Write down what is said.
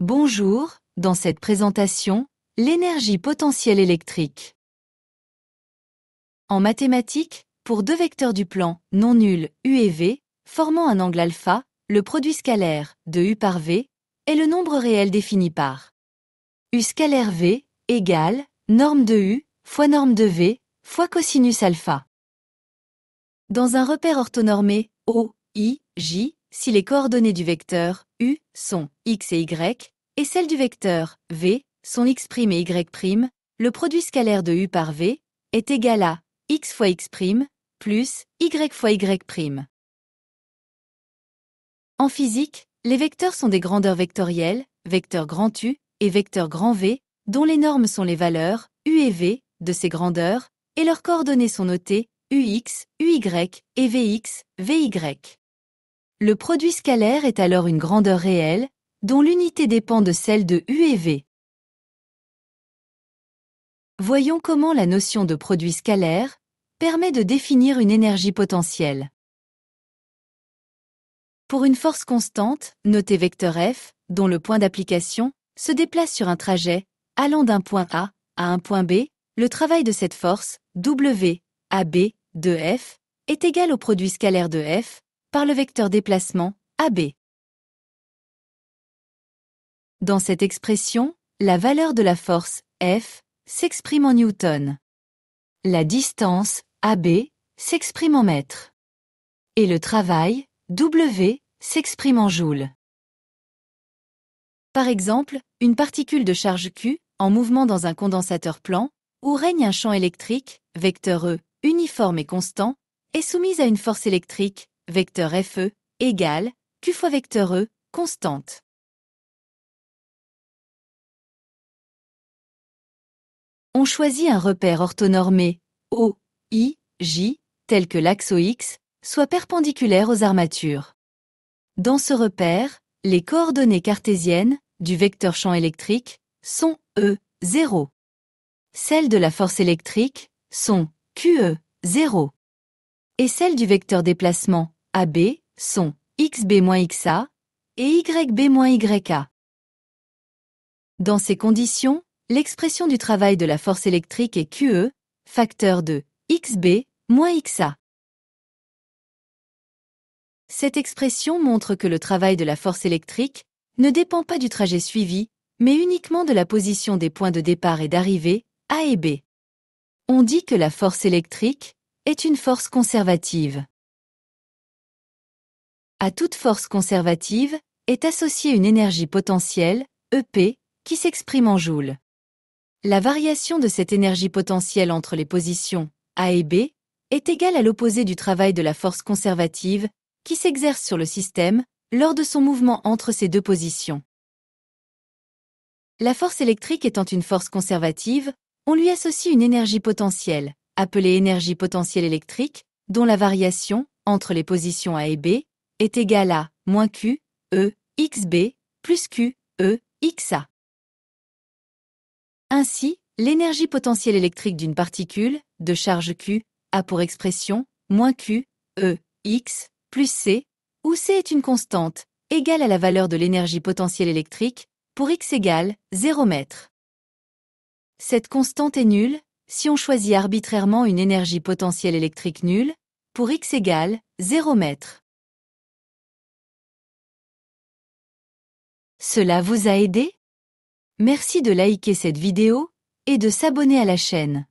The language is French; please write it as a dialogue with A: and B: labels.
A: Bonjour, dans cette présentation, l'énergie potentielle électrique. En mathématiques, pour deux vecteurs du plan non nuls U et V, formant un angle alpha, le produit scalaire de U par V est le nombre réel défini par U scalaire V égale norme de U fois norme de V fois cosinus alpha. Dans un repère orthonormé O, I, J, si les coordonnées du vecteur U sont x et y, et celles du vecteur V sont x' et y', le produit scalaire de U par V est égal à x fois x' plus y fois y'. En physique, les vecteurs sont des grandeurs vectorielles, vecteur grand U et vecteur grand V, dont les normes sont les valeurs U et V de ces grandeurs, et leurs coordonnées sont notées UX, UY et VX, VY. Le produit scalaire est alors une grandeur réelle, dont l'unité dépend de celle de U et V. Voyons comment la notion de produit scalaire permet de définir une énergie potentielle. Pour une force constante, notée vecteur F, dont le point d'application se déplace sur un trajet allant d'un point A à un point B, le travail de cette force, W, AB, de F, est égal au produit scalaire de F par le vecteur déplacement, AB. Dans cette expression, la valeur de la force, F, s'exprime en newton. La distance, AB, s'exprime en mètres. Et le travail, W, s'exprime en joules. Par exemple, une particule de charge Q, en mouvement dans un condensateur plan, où règne un champ électrique, vecteur E, uniforme et constant, est soumise à une force électrique, vecteur Fe, égale Q fois vecteur E, constante. On choisit un repère orthonormé O, I, J, tel que l'axe OX, soit perpendiculaire aux armatures. Dans ce repère, les coordonnées cartésiennes du vecteur champ électrique sont E, 0. Celles de la force électrique sont QE, 0. Et celles du vecteur déplacement, AB, sont XB-XA et YB-YA. Dans ces conditions, l'expression du travail de la force électrique est QE, facteur de XB moins XA. Cette expression montre que le travail de la force électrique ne dépend pas du trajet suivi, mais uniquement de la position des points de départ et d'arrivée, A et B. On dit que la force électrique est une force conservative. À toute force conservative est associée une énergie potentielle, EP, qui s'exprime en joules. La variation de cette énergie potentielle entre les positions A et B est égale à l'opposé du travail de la force conservative qui s'exerce sur le système lors de son mouvement entre ces deux positions. La force électrique étant une force conservative, on lui associe une énergie potentielle, appelée énergie potentielle électrique, dont la variation entre les positions A et B est égale à moins Q, E, XB, plus Q, E, XA. Ainsi, l'énergie potentielle électrique d'une particule, de charge Q, a pour expression moins Q, E, X, plus C, où C est une constante, égale à la valeur de l'énergie potentielle électrique, pour X égale 0 mètre. Cette constante est nulle si on choisit arbitrairement une énergie potentielle électrique nulle, pour X égale 0 mètre. Cela vous a aidé? Merci de liker cette vidéo et de s'abonner à la chaîne.